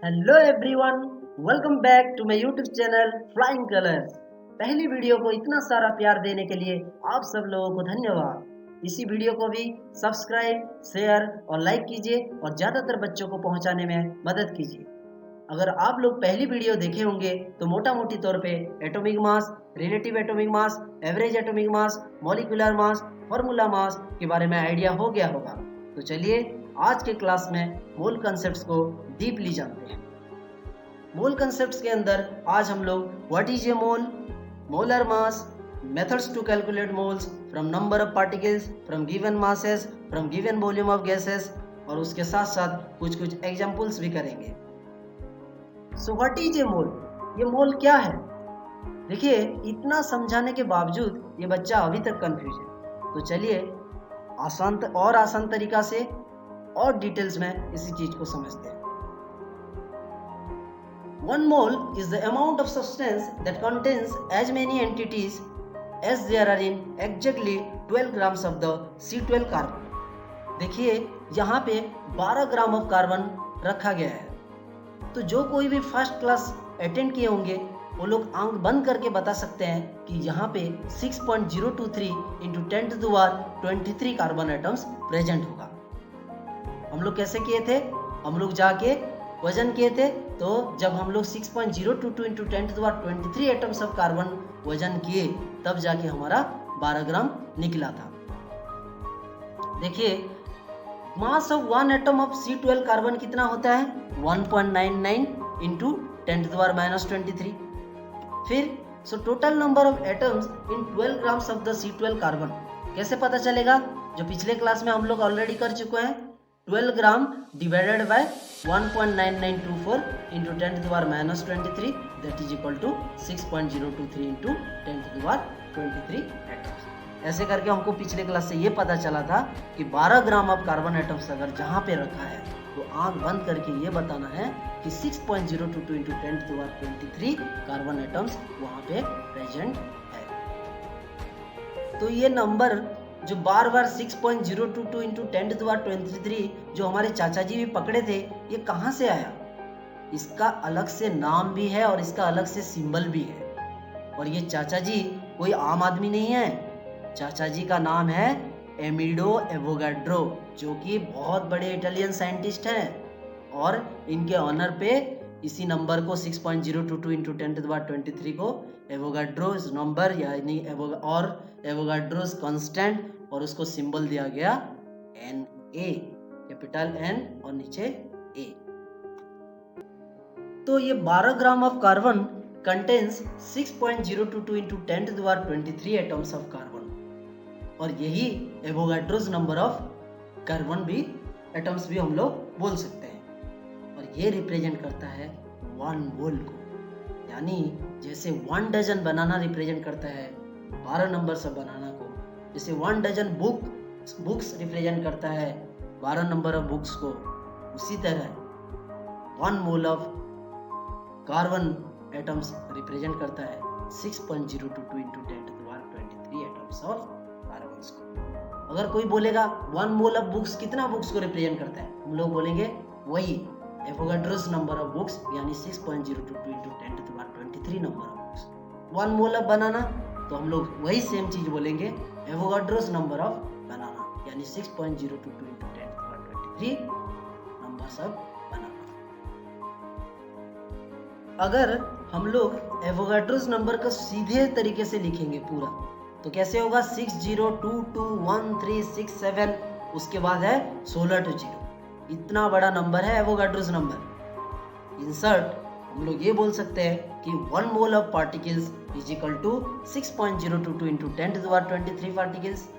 Hello everyone, welcome back to my YouTube channel flying colours. पहली video को इतना सारा प्यार देने के लिए आप सब लोगों को धन्यवाद। इसी वीडियो को भी सब्सक्राइब, शेयर और लाइक कीजिए और ज़्यादातर बच्चों को पहुंचाने में मदद कीजिए। अगर आप लोग पहली वीडियो देखे होंगे तो मोटा मोटी तौर पे atomic mass, relative atomic mass, average atomic mass, molecular mass, formula mass के बारे में आइडिया हो गया होगा। तो चलिए आज के क्लास में मोल कंसेप्ट्स को डीपली जानते हैं। मोल कंसेप्ट्स के अंदर आज हम लोग what is a mole, molar mass, methods to calculate moles from number of particles, from given masses, from given volume of gases और उसके साथ साथ कुछ एग्जांपल्स भी करेंगे। सो व्हाट इज ए मोल, ये मोल क्या है? देखिए, इतना समझाने के बावजूद ये बच्चा अभी तक कंफ्यूज है। तो चलिए आसान तरीका से और डिटेल्स में इसी चीज को समझते हैं। 1 mole is the amount of substance that contains as many entities as there are in exactly 12 grams of the C12 carbon। देखिए, यहाँ पे 12 ग्राम ऑफ कार्बन रखा गया है। तो जो कोई भी फर्स्ट क्लास अटेंड किए होंगे वो लोग आंख बंद करके बता सकते हैं कि यहाँ पे 6.023 इंटू 10⁻23 कार्बन एटम्स प्रेजेंट होगा। हम लोग कैसे किए थे? हम लोग जाके वजन किए थे। तो जब हम लोग 6.022 इंटू 10⁻23 एटम्स ऑफ कार्बन वजन किए तब जाके हमारा 12 ग्राम निकला था। देखिए, मास of 1 atom of C12 carbon कितना होता है? 1.99 इंटू 10⁻23। फिर so total number of atoms in 12 grams of the C12 carbon कैसे पता चलेगा? जो पिछले क्लास में हम लोग ऑलरेडी कर चुके हैं। 12 gram divided by 1.9924 into 10⁻23 that is equal to 6.023 into 10⁻23 atoms. ऐसे करके हमको पिछले क्लास से ये पता चला था कि 12 ग्राम ऑफ कार्बन एटम्स अगर जहाँ पे रखा है तो आंख बंद करके ये बताना है कि 6.022 इंटू 10⁻23 कार्बन एटम्स वहाँ पे प्रेजेंट है। तो ये नंबर जो बार बार 6.022 इंटू 10⁻23 जो हमारे चाचा जी भी पकड़े थे, ये कहाँ से आया? इसका अलग से नाम भी है और इसका अलग से सिंबल भी है। और ये चाचा जी कोई आम आदमी नहीं है। चाचा जी का नाम है एमिडो एवोगाड्रो, जो कि बहुत बड़े इटालियन साइंटिस्ट हैं। और इनके ऑनर पे इसी नंबर को 6.022 इंटू 10⁻23 को एवोगाड्रोस नंबर यानी एवोगाड्रोस कांस्टेंट और उसको सिंबल दिया गया Na, कैपिटल N और नीचे A। तो ये 12 gram of carbon contains 6.022 into 10⁻23 atoms of carbon. और यही एवोगाड्रोस नंबर ऑफ कार्बन भी एटम्स भी हम लोग बोल सकते हैं। और ये रिप्रेजेंट करता है 1 मोल को, यानी जैसे 1 डजन बनाना रिप्रेजेंट करता है 12 नंबर से बनाना को, जैसे 1 डजन बुक्स रिप्रेजेंट करता है 12 नंबर ऑफ बुक्स को, उसी तरह 1 mole of carbon atoms represent करता है 6.022 इंटू 10⁻23 एटम्स ऑफ कार्बन को। अगर कोई बोलेगा 1 मोल ऑफ बुक्स कितना बुक्स को रिप्रेजेंट करता है, हम लोग बोलेंगे वही एवोगाड्रोस नंबर ऑफ बुक्स यानी 6.022 into 10⁻23 number of books. 1 mole of बनाना तो हम लोग वही सेम चीज बोलेंगे एवोगाड्रोस नंबर ऑफ बनाना यानी 6.022 इंटू 10⁻23 नंबर्स ऑफ बनाना। अगर हम लोग एवोगाड्रोस नंबर का सीधे तरीके से लिखेंगे पूरा तो कैसे होगा? 60221367, उसके बाद है 16 to 0। इतना बड़ा नंबर है एवोगाड्रोस नंबर। इंसर्ट हम लोग ये बोल सकते हैं कि 1 mole of particles is equal to 6.022 into 10⁻23 particles.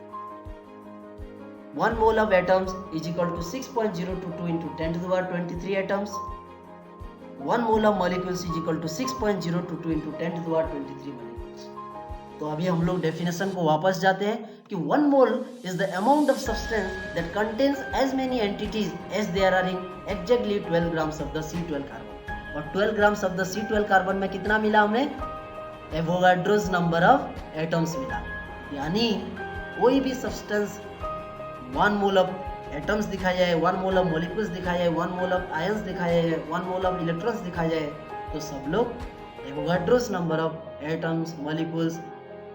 1 mole of atoms is equal to 6.022 into 10⁻23 atoms. 1 mole of molecules is equal to 6.022 into 10⁻23 molecules. तो अभी हम लोग डेफिनेशन को वापस जाते हैं कि 1 mole is the amount of substance that contains as many entities as there are in exactly 12 grams of the C12 carbon. और 12 grams of the C12 carbon में कितना मिला हमें? एवोगाड्रोस नंबर ऑफ एटम्स मिला। यानी कोई भी सब्सटेंस 1 मोल ऑफ एटम्स दिखाया जाए, 1 मोल ऑफ मॉलिक्यूल्स दिखाया जाए, 1 मोल ऑफ आयंस दिखाया जाए, 1 मोल ऑफ इलेक्ट्रॉन्स दिखाया जाए, तो सब लोग Avogadro's number of atoms, molecules,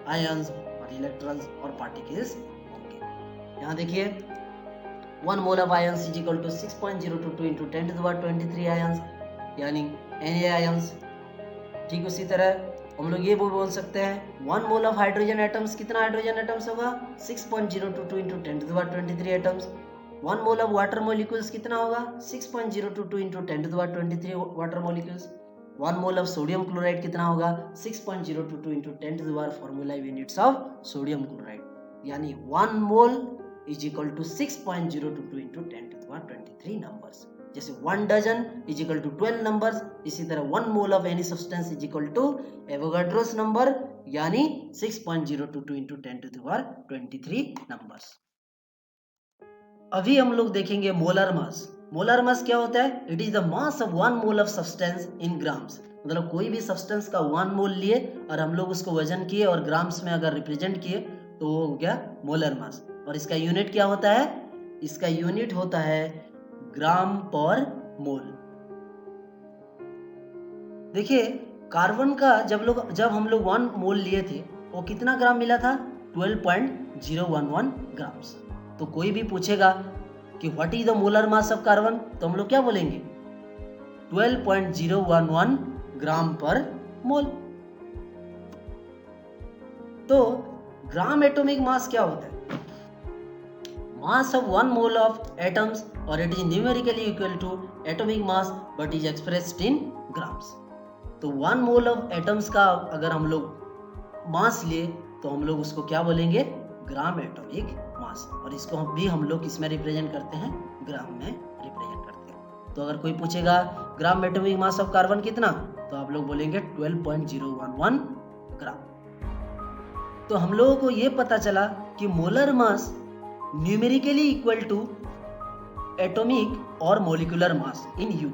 ions और इलेक्ट्रॉन्स और पार्टिकल्स होंगे। यहाँ देखिए 1 mole of ions is equal to 6.022 into 10 to the power 23 ions, यानी Na आयंस। ठीक उसी तरह हम लोग ये बोल सकते हैं 1 मोल ऑफ हाइड्रोजन एटम्स, कितना हाइड्रोजन एटम्स होगा 6.022 into 10 to the power 23 atoms. 1 mole of water molecules कितना होगा 6.022 into 10 to the power 23 water molecules. 1 mole of sodium chloride कितना होगा 6.022 into 10 to the power formula units of sodium chloride, यानी 1 mole is equal to 6.022 into 10 to the power 23 numbers. जैसे 1 dozen is equal to 12 numbers, इसी तरह 1 mole of any substance is equal to Avogadro's number, यानी 6.022 into 10 to the power 23 numbers. अभी हम लोग देखेंगे molar mass. Molar mass क्या होता है? It is the mass of 1 mole of substance in grams. मतलब कोई भी सब्सटेंस का 1 मोल लिए और हम लोग उसको वजन किए और ग्राम्स में अगर रिप्रेजेंट किए तो वो हो गया मोलर मास। और इसका यूनिट क्या होता है? इसका यूनिट होता है ग्राम पर मोल। देखिए कार्बन का जब हम लोग 1 मोल लिए थे वो कितना ग्राम मिला था 12.011 ग्राम्स। तो कोई भी पूछेगा कि what is the molar mass of carbon, तो हम लोग क्या बोलेंगे 12.011 ग्राम पर मोल। तो ग्राम एटॉमिक मास क्या होता है? Mass of 1 mole of atoms और it is numerically equal to atomic mass but is expressed in grams. तो 1 मोल ऑफ एटम्स का अगर हम लोग मास लिए तो हम लोग उसको क्या बोलेंगे ग्राम एटॉमिक मास, और इसको हम लोग किसमें रिप्रेजेंट करते हैं ग्राम में रिप्रेजेंट करते हैं। तो अगर कोई पूछेगा ग्राम एटॉमिक मास ऑफ कार्बन कितना, तो आप लोग बोलेंगे 12.011 ग्राम। तो हम लोगों को ये पता चला कि molar mass numerically equal to atomic और मॉलिक्यूलर मास इन यू।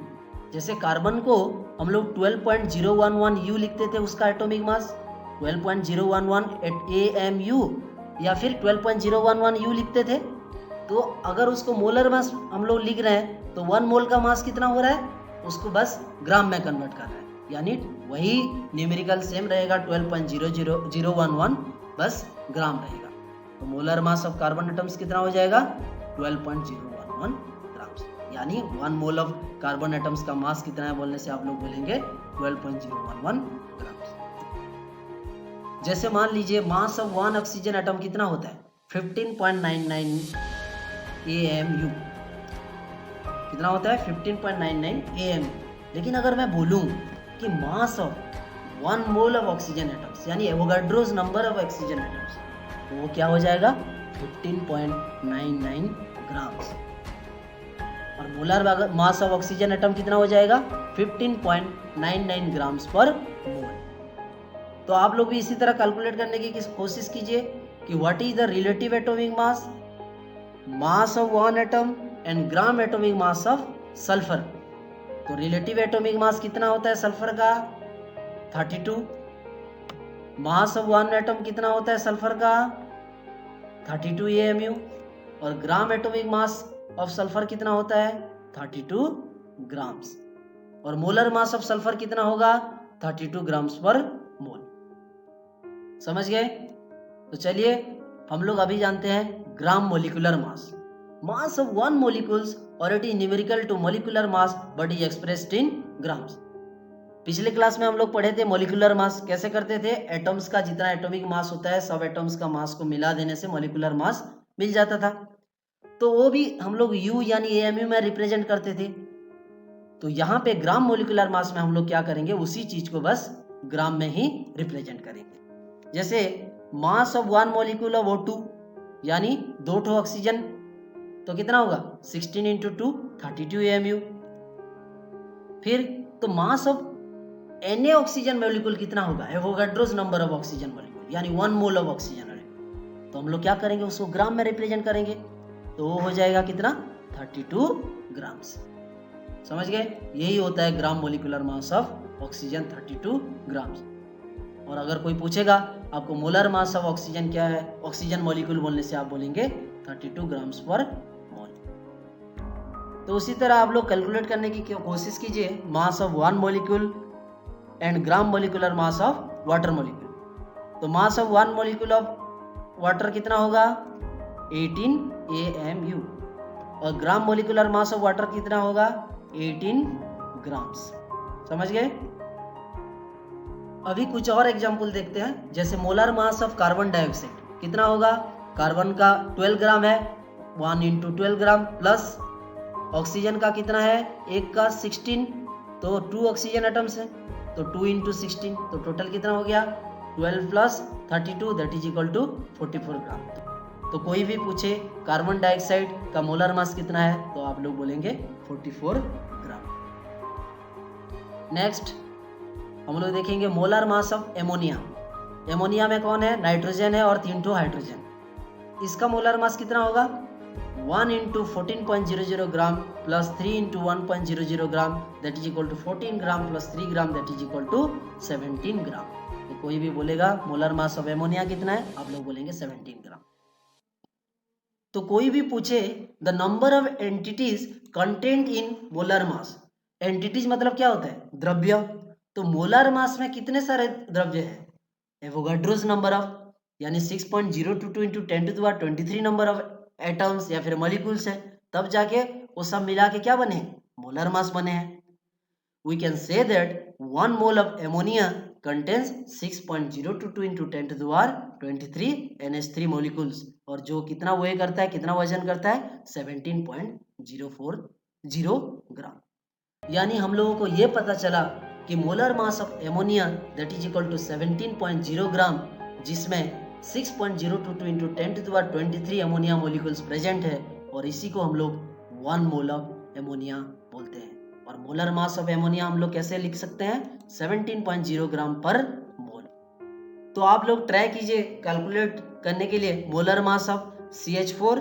जैसे कार्बन को हम लोग 12.011 यू लिखते थे, उसका एटॉमिक मास 12.011 AMU या फिर 12.011 यू लिखते थे। तो अगर उसको मोलर मास हम लोग लिख रहे हैं तो 1 मोल का मास कितना हो रहा है, उसको बस ग्राम में कन्वर्ट कर रहे हैं, यानी वही न्यूमेरिकल सेम रहेगा 12.00011 बस ग्राम रहेगा। तो molar mass of carbon atoms कितना हो जाएगा 12.011 ग्राम्स, यानी 1 मोल ऑफ कार्बन एटम्स का मास कितना है बोलने से आप लोग बोलेंगे 12.011 ग्राम्स। जैसे मान लीजिए मास ऑफ 1 ऑक्सीजन एटम कितना होता है 15.99 AMU, कितना होता है 15.99 AMU। लेकिन अगर मैं बोलूं कि mass of 1 mole of oxygen atoms यानी Avogadro's number of oxygen atoms, तो वो क्या हो जाएगा 15.99 ग्राम्स। और molar mass of oxygen atom कितना हो जाएगा 15.99 ग्राम्स पर मोल। तो आप लोग भी इसी तरह कैलकुलेट करने की कोशिश कीजिए कि what is the relative atomic mass of 1 atom and gram atomic mass of sulphur. तो रिलेटिव एटॉमिक मास कितना होता है सल्फर का 32, मास ऑफ 1 एटम कितना होता है सल्फर का 32 AMU, और ग्राम एटॉमिक मास ऑफ सल्फर कितना होता है 32 ग्राम्स, और मोलर मास ऑफ सल्फर कितना होगा 32 ग्राम्स पर मोल। समझ गए? तो चलिए हम लोग अभी जानते हैं gram molecular mass of 1 molecules और it is numerical to molecular mass but is expressed in grams. पिछले क्लास में हम लोग पढ़े थे मोलिकुलर मास कैसे करते थे, एटम्स का जितना एटॉमिक मास होता है सब एटम्स का मास को मिला देने से मोलिकुलर मास मिल जाता था। तो वो भी हम लोग U यानी AMU में रिप्रेजेंट करते थे। तो यहाँ पे ग्राम मोलिकुलर मास में हम लोग क्या करेंगे, उसी चीज को बस ग्राम में ही रिप्रेजेंट करेंगे। जैसे मास ऑफ 1 मॉलिक्यूल ऑफ O2 यानी 2 ऑक्सीजन, तो कितना होगा 16 इंटू 2 32 AMU। फिर तो mass of Na oxygen molecule कितना होगा, Avogadro's number of oxygen molecule यानी 1 मोल ऑफ ऑक्सीजन मॉलिक्यूल। तो हम लोग क्या करेंगे, उसको ग्राम में रिप्रेजेंट करेंगे, तो वो हो जाएगा कितना 32 ग्राम्स। समझ गए? यही होता है ग्राम molecular mass of oxygen 32 grams. और अगर कोई पूछेगा आपको मोलर मास ऑफ ऑक्सीजन क्या है, ऑक्सीजन मॉलिक्यूल बोलने से आप बोलेंगे 32 ग्राम्स पर मोल। तो उसी तरह आप लोग कैलकुलेट करने की कोशिश कीजिए mass of one molecule and gram molecular mass of water molecule. तो mass of one molecule of water कितना होगा 18 AMU और gram molecular mass of water कितना होगा 18 ग्राम्स। समझ गए। अभी कुछ और एग्जांपल देखते हैं, जैसे molar mass of carbon dioxide कितना होगा। कार्बन का 12 ग्राम है, 1 × 12 ग्राम प्लस ऑक्सीजन का कितना है, एक का 16, तो 2 ऑक्सीजन एटम्स है, तो 2 × 16, तो टोटल कितना हो गया 12 + 32 that is equal to 44 gram. तो कोई भी पूछे कार्बन डाइऑक्साइड का मोलर मास कितना है तो आप लोग बोलेंगे 44 ग्राम। नेक्स्ट हम लोग देखेंगे molar mass of ammonia. Ammonia में कौन है, नाइट्रोजन है और 3 हाइड्रोजन। इसका मोलर मास कितना होगा 1 × 14.00 gram plus 3 × 1.00 gram that is equal to 14 gram plus 3 gram that is equal to 17 gram. तो कोई भी बोलेगा मोलर मास ऑफ एमोनिया कितना है, आप लोग बोलेंगे 17 ग्राम। तो कोई भी पूछे the number of entities content in molar mass. Entities मतलब क्या होता है, द्रव्य। तो मोलर मास में कितने सारे द्रव्य है, एवोगाड्रोस नंबर ऑफ यानी 6.022 × 10⁻23 नंबर ऑफ एटम्स या फिर मॉलिक्यूल्स है, तब जाके वो सब मिला के क्या बने, मोलर मास बने हैं। We can say that 1 mole of ammonia contains 6.022 × 10⁻23 NH3 molecules और जो कितना वेट करता है, कितना वजन करता है 17.040 ग्राम। यानी हम लोगों को ये पता चला कि molar mass of ammonia that is equal to 17.0 gram, जिसमें 6.022 × 10⁻23 अमोनिया मोलिकुल्स प्रेजेंट है और इसी को हम लोग 1 मोल ऑफ एमोनिया बोलते हैं। और मोलर मास ऑफ एमोनिया हम लोग कैसे लिख सकते हैं 17.0 ग्राम पर मोल। तो आप लोग ट्राई कीजिए कैलकुलेट करने के लिए molar mass of CH4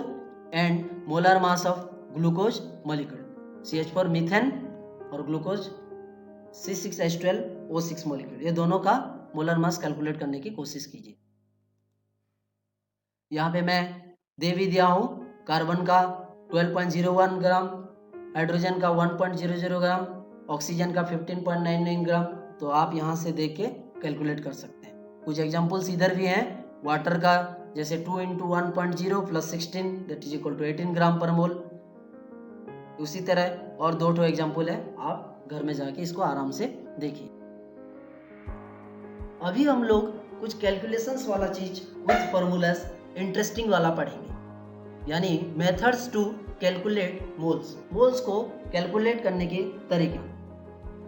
and molar mass of glucose molecule. CH4 methane और ग्लूकोज C6H12O6 मॉलिक्यूल, ये दोनों का मोलर मास कैलकुलेट करने की कोशिश कीजिए। यहाँ पे मैं दे भी दिया हूँ, कार्बन का 12.01 ग्राम, हाइड्रोजन का 1.00 ग्राम, ऑक्सीजन का 15.99 ग्राम। तो आप यहाँ से देख के कैलकुलेट कर सकते हैं। कुछ एग्जांपल्स इधर भी हैं, वाटर का जैसे 2 × 1.0 + 16 दैट इज इक्वल टू 18 ग्राम पर मोल। उसी तरह और 2 एग्जांपल है, आप घर में जाके इसको आराम से देखिए। अभी हम लोग कुछ कैलकुलेशंस वाला चीज विद फॉर्मूलास इंटरेस्टिंग वाला पढ़ेंगे, यानी methods to calculate moles. Moles को कैलकुलेट करने के तरीका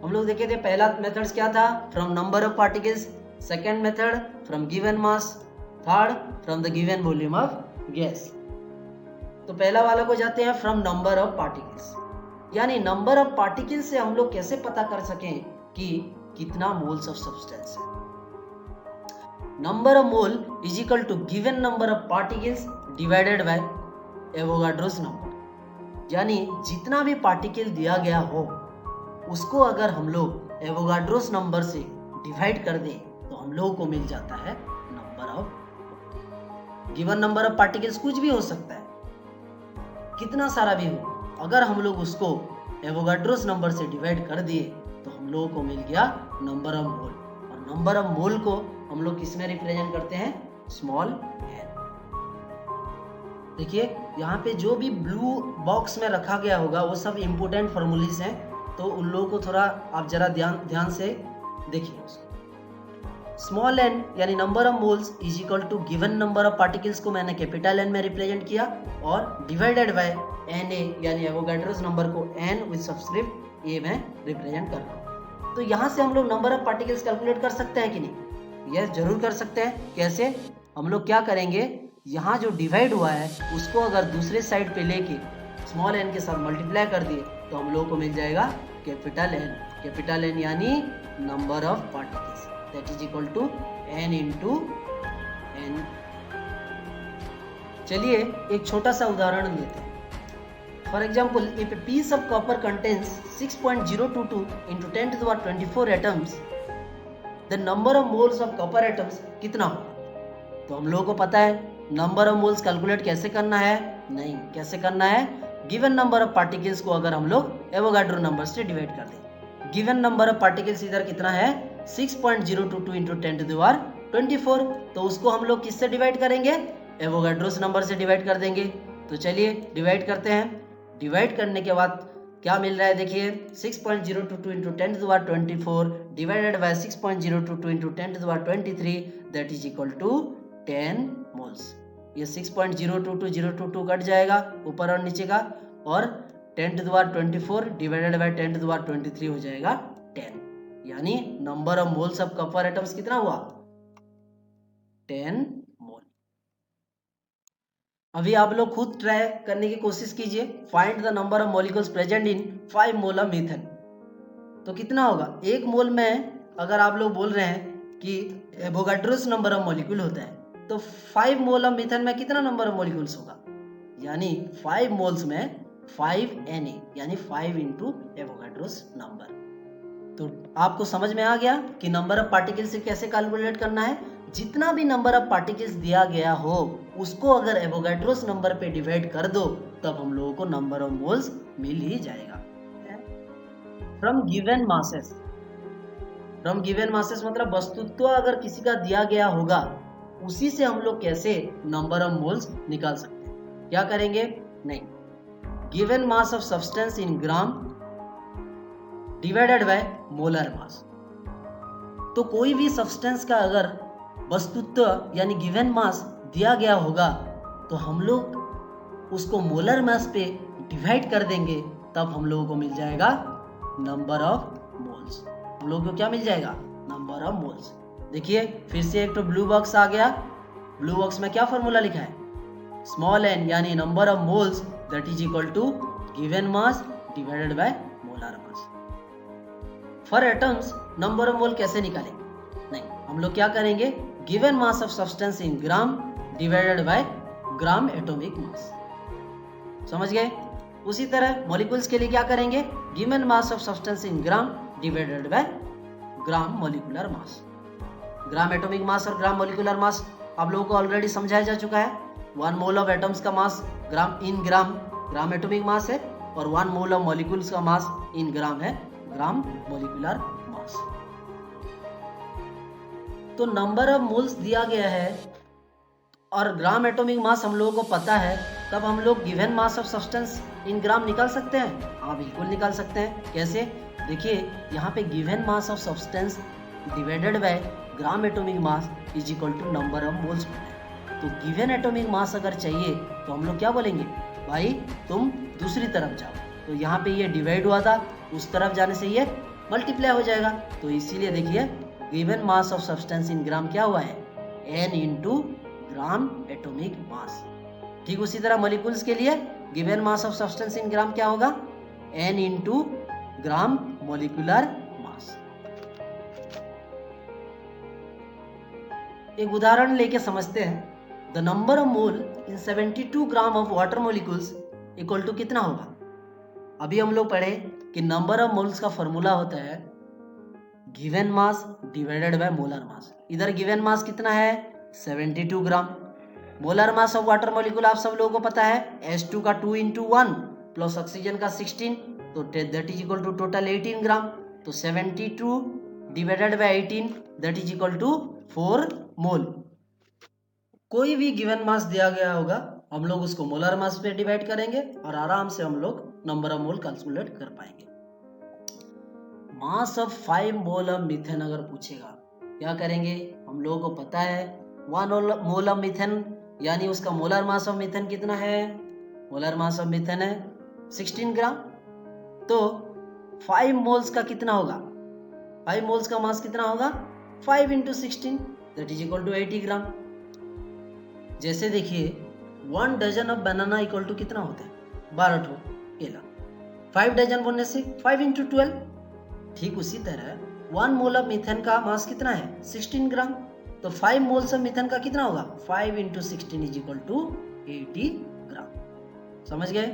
हम लोग देखे थे। पहला मेथड्स क्या था, from number of particles. Second method from given mass. Third from the given volume of gas. तो पहला वाला को जाते हैं फ्रॉम नंबर ऑफ पार्टिकल्स, यानी नंबर ऑफ पार्टिकल्स से हम लोग कैसे पता कर सकें कि कितना मोल्स ऑफ सब्सटेंस है। Number of mole is equal to given number of particles divided by Avogadro's number, यानी जितना भी पार्टिकल दिया गया हो उसको अगर हम लोग एवोगाड्रोस नंबर से डिवाइड कर दें तो हम लोगों को मिल जाता है number of. Given number of particles कुछ भी हो सकता है, कितना सारा भी हो, अगर हम लोग उसको एवोगाड्रोस नंबर से डिवाइड कर दिए तो हम लोगों को मिल गया नंबर ऑफ मोल। और नंबर ऑफ मोल को हम लोग किस में रिप्रेजेंट करते हैं, स्मॉल n। देखिए यहाँ पे जो भी ब्लू बॉक्स में रखा गया होगा वो सब इंपोर्टेंट फॉर्मूलीज हैं, तो उन लोगों को थोड़ा आप जरा ध्यान से देखिए उसको। स्मॉल n यानी number of moles is equal to given number of particles को मैंने कैपिटल N में रिप्रेजेंट किया और डिवाइडेड बाय Na यानी एवोगाड्रोस नंबर को n विद सबस्क्रिप्ट a में रिप्रेजेंट कर रहा हूँ। तो यहाँ से हम लोग नंबर ऑफ पार्टिकल्स कैलकुलेट कर सकते हैं कि नहीं, यह जरूर कर सकते हैं। कैसे, हम लोग क्या करेंगे, यहाँ जो डिवाइड हुआ है उसको अगर दूसरे साइड पे लेके स्मॉल n के साथ मल्टीप्लाई कर दिए तो हम लोगों को मिल जाएगा कैपिटल N। कैपिटल N यानी number of particles that is equal to n × n। चलिए एक छोटा सा उदाहरण लेते हैं। For example, if a piece of copper contains 6.022 × 10⁻24 atoms, the number of moles of copper atoms कितना होगा। तो हम लोगों को पता है नंबर ऑफ मोल्स कैलकुलेट कैसे करना है, नहीं कैसे करना है, गिवन नंबर ऑफ पार्टिकल्स को अगर हम लोग एवोगाड्रो नंबर से डिवाइड कर दें, गिवन नंबर ऑफ पार्टिकल्स इधर कितना है 6.022 इंटू 10⁻²4, तो उसको हम लोग किससे डिवाइड करेंगे, एवोगाड्रोस नंबर से डिवाइड कर देंगे। तो चलिए डिवाइड करते हैं। डिवाइड करने के बाद क्या मिल रहा है, देखिए 6.022 into 10⁻²4 divided by 6.022 into 10⁻23 that is equal to 10 moles. ये 6.022 कट जाएगा ऊपर और नीचे का, और 10⁻24 डिवाइडेड बाय 10⁻23 हो जाएगा 10, यानी number of moles of copper atoms कितना हुआ 10 मोल। अभी आप लोग खुद ट्राई करने की कोशिश कीजिए, find the number of molecules present in 5 mole of methane. तो कितना होगा, एक मोल में अगर आप लोग बोल रहे हैं कि एवोगाड्रोस नंबर ऑफ मॉलिक्यूल होता है, तो 5 मोल ऑफ मीथेन में कितना नंबर ऑफ मॉलिक्यूल्स होगा, यानी 5 मोल्स में 5Na, यानी 5 इंटू एवोगाड्रोस नंबर। तो आपको समझ में आ गया कि नंबर ऑफ पार्टिकल्स से कैसे कैलकुलेट करना है। जितना भी नंबर ऑफ पार्टिकल्स दिया गया हो उसको अगर एवोगाड्रोस नंबर पे डिवाइड कर दो तब हम लोगों को नंबर ऑफ मोल्स मिल ही जाएगा। From given masses, from given masses मतलब वस्तुत्व अगर किसी का दिया गया होगा उसी से हम लोग कैसे नंबर ऑफ मोल्स निकाल सकते हैं। क्या करेंगे, नहीं, given mass of substance in gram divided by molar मास। तो कोई भी सब्सटेंस का अगर वस्तुत्व यानी गिवन मास दिया गया होगा तो हम लोग उसको मोलर मास पे डिवाइड कर देंगे, तब हम लोगों को मिल जाएगा नंबर ऑफ मोल्स। हम लोगों को क्या मिल जाएगा, नंबर ऑफ मोल्स। देखिए फिर से एक तो ब्लू बॉक्स आ गया, ब्लू बॉक्स में क्या फॉर्मूला लिखा है, स्मॉल n यानी number of moles that is equal to given mass divided by molar mass. For atoms number of mole कैसे निकालेंगे, नहीं, हम लोग क्या करेंगे, given mass of substance in gram divided by gram atomic mass. समझ गए। उसी तरह मॉलिक्यूल्स के लिए क्या करेंगे, given mass of substance in gram divided by gram molecular mass. Gram atomic mass और ग्राम मॉलिक्यूलर मास आप लोगों को ऑलरेडी समझाया जा चुका है। 1 मोल ऑफ एटम्स का मास ग्राम एटॉमिक मास है, और 1 मोल ऑफ मॉलिक्यूल्स का मास इन ग्राम है ग्राम मॉलिक्यूलर मास। तो नंबर ऑफ मोल्स दिया गया है और ग्राम एटॉमिक मास हम लोगों को पता है, तब हम लोग given mass of substance in gram निकाल सकते हैं। हाँ बिल्कुल निकाल सकते हैं। कैसे, देखिए यहाँ पे given mass of substance divided by gram atomic mass is equal to number of moles. तो गिवन एटॉमिक मास अगर चाहिए तो हम लोग क्या बोलेंगे, भाई तुम दूसरी तरफ जाओ। तो यहाँ पे ये डिवाइड हुआ था, उस तरफ जाने से ये मल्टीप्लाई हो जाएगा। तो इसीलिए देखिए given mass of substance in gram क्या हुआ है, n into gram atomic mass. ठीक उसी तरह मॉलिक्यूल्स के लिए given mass of substance in gram क्या होगा, n into gram molecular mass. एक उदाहरण लेके समझते हैं। The number of mole in 72 gram of water molecules equal to कितना होगा। अभी हम लोग पढ़े कि नंबर ऑफ मोल्स का फॉर्मूला होता है given mass divided by molar mass. इधर गिवन मास कितना है 72 gram, molar mass of water molecule आप सब लोगों को पता है H2 का 2 इंटू 1 प्लस ऑक्सीजन का 16, तो that is equal to total 18 gram. तो 72 divided by 18 that is equal to 4 mole. कोई भी गिवन मास दिया गया होगा हम लोग उसको मोलर मास पे डिवाइड करेंगे और आराम से हम लोग नंबर ऑफ मोल कैलकुलेट कर पाएंगे। Mass of 5 mole of methane अगर पूछेगा क्या करेंगे, हम लोगों को पता है 1 मोल ऑफ मीथेन यानी उसका मोलर मास ऑफ मीथेन कितना है, मोलर मास ऑफ मीथेन है 16 ग्राम। तो 5 मोल्स का कितना होगा, 5 मोल्स का मास कितना होगा 5 into 16 that is equal to 80 gram. जैसे देखिए 1 dozen of banana equal to कितना होता है 12 ठो केला, 5 डजन बोलने से 5 इंटू 12। ठीक उसी तरह 1 मोल ऑफ मीथेन का मास कितना है 16 ग्राम, तो 5 मोल्स ऑफ मीथेन का कितना होगा 5 into 16 is equal to 80 gram. समझ गए।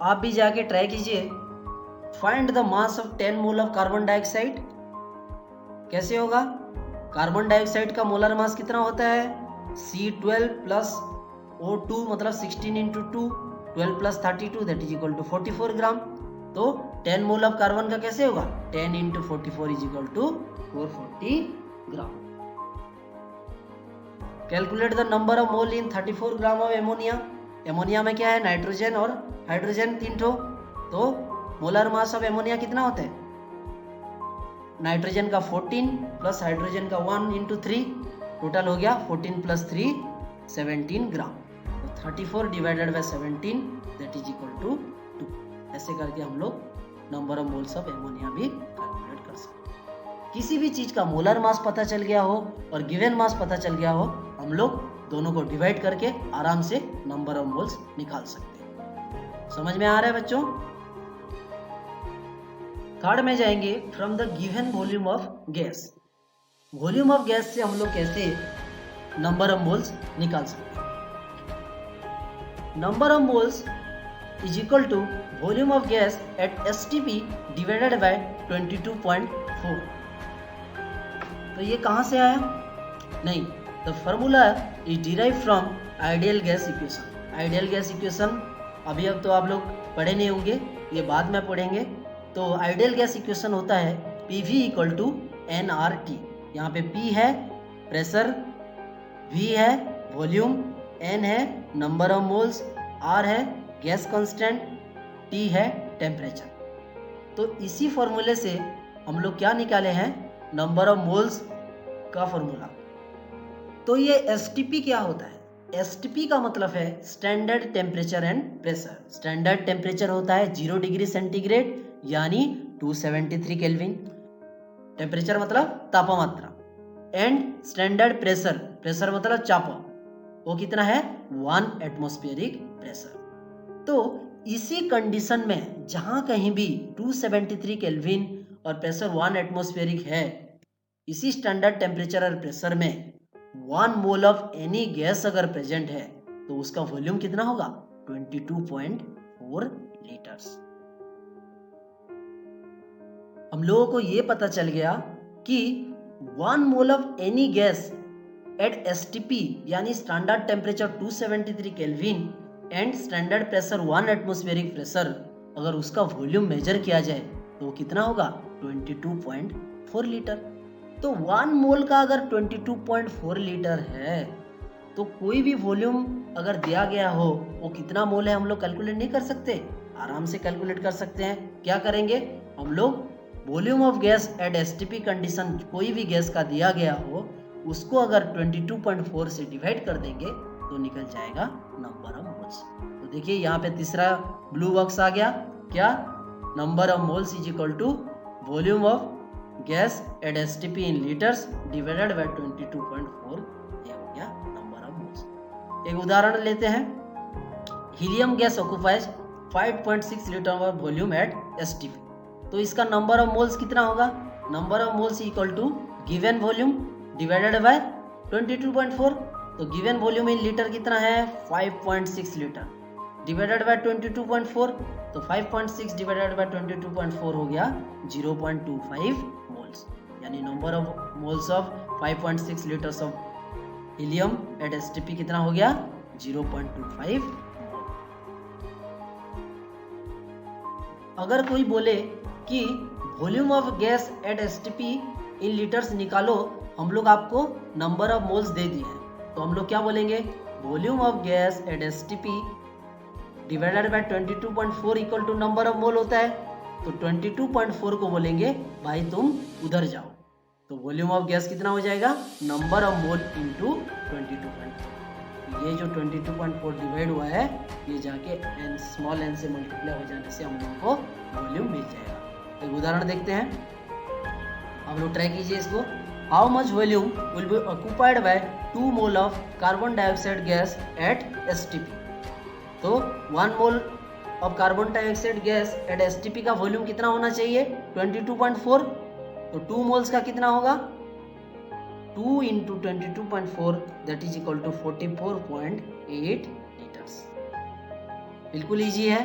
आप भी जाके ट्राई कीजिए, find the mass of 10 mole of carbon dioxide. कैसे होगा, कार्बन डाइऑक्साइड का मोलर मास कितना होता है C12 प्लस O2 मतलब 16 into 2, 12 plus 32 that is equal to 44 gram. तो 10 मोल ऑफ कार्बन का कैसे होगा, 10 into 44 is equal to 440 gram. Calculate the number of mole in 34 gram of ammonia. Ammonia में क्या है, नाइट्रोजन और हाइड्रोजन 3 ठो। तो मोलर मास ऑफ एमोनिया कितना होता है, नाइट्रोजन का 14 प्लस हाइड्रोजन का 1 इंटू 3, टोटल हो गया 14 प्लस 3 17 ग्राम। तो 34 divided by 17 that is equal to 2। ऐसे करके हम लोग number of moles of ammonia भी कैलकुलेट कर सकते हैं। किसी भी चीज का मोलर मास पता चल गया हो और गिवन मास पता चल गया हो, हम लोग दोनों को डिवाइड करके आराम से नंबर ऑफ मोल्स निकाल सकते हैं। समझ में आ रहा है बच्चों। थर्ड में जाएंगे, from the given volume of gas. Volume of gas से हम लोग कैसे नंबर ऑफ मोल्स निकाल सकते हैं। Number of moles is equal to volume of gas at STP divided by 22.4। तो ये कहां से आया, नहीं, the formula is derive from ideal gas equation. Ideal gas equation अभी अब तो आप लोग पढ़े नहीं होंगे, ये बाद में पढ़ेंगे। तो आइडियल गैस इक्वेशन होता है PV इक्वल टू nRT। यहाँ पे P है प्रेशर, V है वॉल्यूम, N है नंबर ऑफ मोल्स, R है गैस कांस्टेंट, T है टेम्परेचर। तो इसी फॉर्मूले से हम लोग क्या निकाले हैं, नंबर ऑफ मोल्स का फॉर्मूला। तो ये STP क्या होता है, STP का मतलब है standard temperature and pressure. Standard temperature होता है 0 डिग्री सेंटीग्रेड यानी 273 केल्विन, टेम्परेचर मतलब तापमात्रा, एंड स्टैंडर्ड प्रेशर, प्रेशर मतलब चाप, वो कितना है 1 एटमॉस्फेरिक प्रेशर। तो इसी कंडीशन में जहां कहीं भी 273 केल्विन और प्रेशर 1 एटमॉस्फेरिक है, इसी स्टैंडर्ड टेम्परेचर और प्रेशर में 1 मोल ऑफ एनी गैस अगर प्रेजेंट है तो उसका वॉल्यूम कितना होगा, 22.4 लीटर्स। हम लोगों को ये पता चल गया कि 1 mole of any gas at STP यानी standard temperature 273 kelvin and standard pressure 1 atmospheric pressure, अगर उसका वॉल्यूम मेजर किया जाए तो कितना होगा, 22.4 लीटर। तो 1 मोल का अगर 22.4 लीटर है तो कोई भी वॉल्यूम अगर दिया गया हो वो कितना मोल है हम लोग कैलकुलेट नहीं कर सकते, आराम से कैलकुलेट कर सकते हैं। क्या करेंगे हम लोग, volume of gas at STP condition कोई भी गैस का दिया गया हो उसको अगर 22.4 से डिवाइड कर देंगे तो निकल जाएगा नंबर ऑफ मोल्स। तो देखिए यहाँ पे तीसरा ब्लू बॉक्स आ गया, क्या, number of moles is equal to volume of gas at STP in litres divided by 22.4, ये हो गया नंबर ऑफ मोल्स। एक उदाहरण लेते हैं, helium gas occupies 5.6 litre of volume at STP। तो इसका नंबर ऑफ मोल्स कितना होगा, number of moles equal to given volume divided by 22.4। तो गिवन वॉल्यूम इन लीटर कितना है, 5.6 लीटर डिवाइडेड बाय 22.4। तो 5.6 डिवाइडेड बाय 22.4 हो गया 0.25 मोल्स, यानी number of moles of 5.6 litres of helium at STP कितना हो गया, 0.25 मोल। अगर कोई बोले कि volume of gas at STP in litres निकालो, हम लोग आपको नंबर ऑफ मोल्स दे दिए हैं, तो हम लोग क्या बोलेंगे, volume of gas at STP divided by 22.4 equal to number of mole होता है। तो 22.4 को बोलेंगे भाई तुम उधर जाओ, तो वॉल्यूम ऑफ गैस कितना हो जाएगा, नंबर ऑफ मोल इंटू 22.4। ये जो 22.4 डिवाइड हुआ है ये जाके स्मॉल n से मल्टीप्लाई हो जाने से हम लोग को वॉल्यूम मिल जाएगा। एक उदाहरण देखते हैं, आप लोग ट्राई कीजिए इसको। How much volume will be occupied by 2 mole of carbon dioxide gas at STP। तो 1 mole of carbon dioxide gas at STP का वॉल्यूम कितना होना चाहिए, 22.4। तो 2 मोल्स का कितना होगा, 2 into 22.4 that is equal to 44.8 litres. बिल्कुल ईजी है,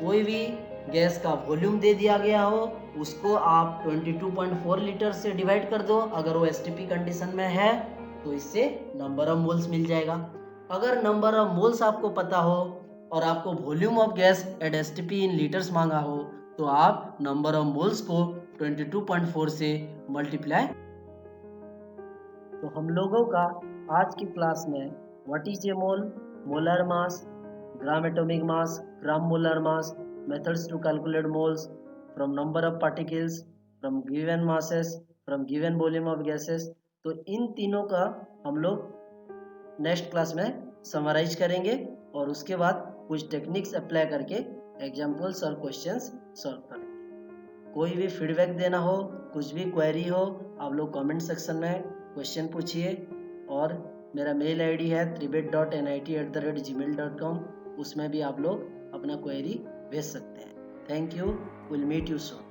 कोई भी गैस का वॉल्यूम दे दिया गया हो उसको आप 22.4 लीटर से डिवाइड कर दो, अगर वो STP कंडीशन में है तो इससे नंबर ऑफ मोल्स मिल जाएगा। अगर नंबर ऑफ मोल्स आपको पता हो और आपको volume of gas eight STP in litres मांगा हो तो आप नंबर ऑफ मोल्स को 22.4 से मल्टीप्लाई। तो हम लोगों का आज की क्लास में what is a mole, molar mass, gram atomic mass, gram molar mass, methods to calculate moles from number of particles, from given masses, from given volume of gases, तो इन तीनों का हम लोग नेक्स्ट क्लास में summarise करेंगे और उसके बाद कुछ टेक्निक्स अप्लाई करके एग्जाम्पल्स और क्वेश्चंस सॉल्व करेंगे। कोई भी फीडबैक देना हो, कुछ भी क्वेरी हो, आप लोग कमेंट सेक्शन में क्वेश्चन पूछिए और मेरा मेल आईडी है tribet.nit@gmail.com, उसमें भी आप लोग अपना क्वेरी भेज सकते हैं। Thank you, will meet you soon.